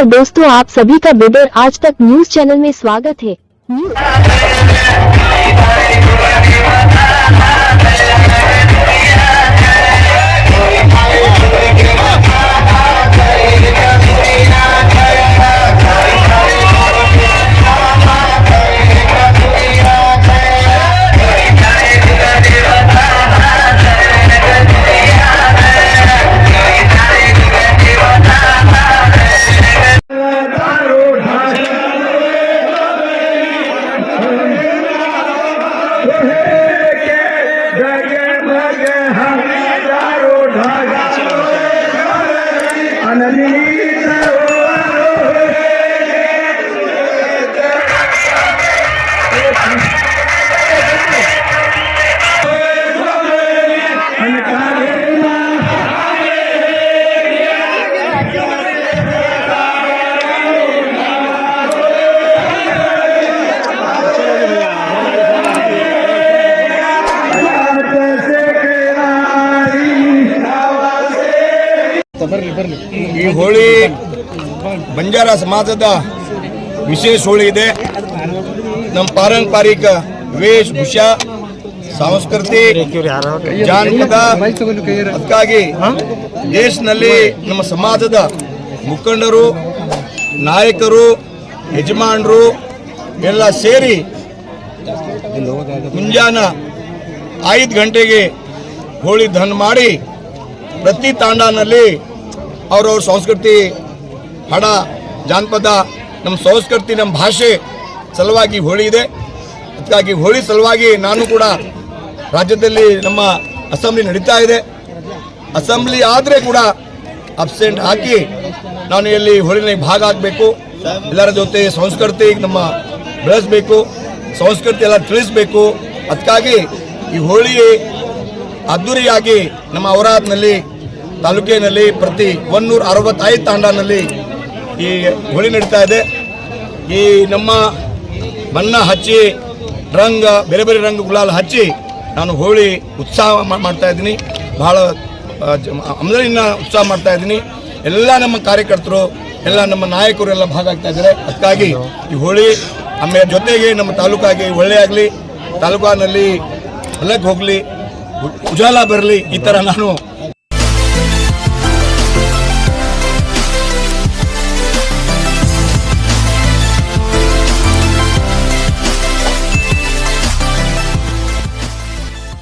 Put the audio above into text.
नमस्कार दोस्तों, आप सभी का बिडर आज तक न्यूज चैनल में स्वागत है। ಈ ಹೋಳಿ ಬಂಜಾರ ಸಮಾಜದ ವಿಶೇಷ ಹೋಳಿ ಇದೆ. ನಮ್ಮ ಪಾರಂಪರಿಕ ವೇಷಭೂಷ, ಸಂಸ್ಕೃತಿ, ಜಾನಪದ, ಅದಕ್ಕಾಗಿ ದೇಶದಲ್ಲಿ ನಮ್ಮ ಸಮಾಜದ ಮುಖಂಡರು, ನಾಯಕರು, ಯಜಮಾನರು ಎಲ್ಲ ಸೇರಿ ಮುಂಜಾನೆ 5 ಗಂಟೆಗೆ ಹೋಳಿ ದಹನ ಮಾಡಿ ಪ್ರತಿ ತಾಂಡನಲ್ಲಿ ಅವ್ರವ್ರ ಸಂಸ್ಕೃತಿ, ಹಾಡ, ಜಾನಪದ, ನಮ್ಮ ಸಂಸ್ಕೃತಿ, ನಮ್ಮ ಭಾಷೆ ಸಲುವಾಗಿ ಹೋಳಿ ಇದೆ. ಅದಕ್ಕಾಗಿ ಹೋಳಿ ಸಲುವಾಗಿ ನಾನು ಕೂಡ ರಾಜ್ಯದಲ್ಲಿ ನಮ್ಮ ಅಸೆಂಬ್ಲಿ ನಡೀತಾ ಇದೆ. ಅಸೆಂಬ್ಲಿ ಆದರೆ ಕೂಡ ಅಬ್ಸೆಂಟ್ ಹಾಕಿ ನಾನು ಇಲ್ಲಿ ಹೋಳಿನ ಭಾಗ ಆಗಬೇಕು. ಎಲ್ಲರ ಜೊತೆ ಸಂಸ್ಕೃತಿ ನಮ್ಮ ಬೆಳೆಸಬೇಕು, ಸಂಸ್ಕೃತಿ ಎಲ್ಲ ತಿಳಿಸಬೇಕು. ಅದಕ್ಕಾಗಿ ಈ ಹೋಳಿ ಅದ್ದೂರಿಯಾಗಿ ನಮ್ಮ ಔರಾದ್ನಲ್ಲಿ ತಾಲೂಕಿನಲ್ಲಿ ಪ್ರತಿ 165 ತಾಂಡನಲ್ಲಿ ಈ ಹೋಳಿ ನಡೀತಾ ಇದೆ. ಈ ನಮ್ಮ ಬಣ್ಣ ಹಚ್ಚಿ ರಂಗ ಬೇರೆ ಬೇರೆ ರಂಗ ಗುಲಾಲ್ ಹಚ್ಚಿ ನಾನು ಹೋಳಿ ಉತ್ಸಾಹ ಮಾಡ್ತಾ ಇದ್ದೀನಿ. ಭಾಳ ಅಮಲಿನ ಉತ್ಸಾಹ ಮಾಡ್ತಾ ಇದ್ದೀನಿ. ಎಲ್ಲ ನಮ್ಮ ಕಾರ್ಯಕರ್ತರು, ಎಲ್ಲ ನಮ್ಮ ನಾಯಕರು ಎಲ್ಲ ಭಾಗ ಆಗ್ತಾ ಇದ್ದಾರೆ. ಅದಕ್ಕಾಗಿ ಈ ಹೋಳಿ ಆಮೇಲೆ ಜೊತೆಗೆ ನಮ್ಮ ತಾಲೂಕಾಗಿ ಒಳ್ಳೆಯಾಗಲಿ, ತಾಲೂಕಿನಲ್ಲಿ ಹೊಲಕ್ಕೆ ಹೋಗಲಿ, ಉಜಾಲ ಬರಲಿ, ಈ ಥರ ನಾನು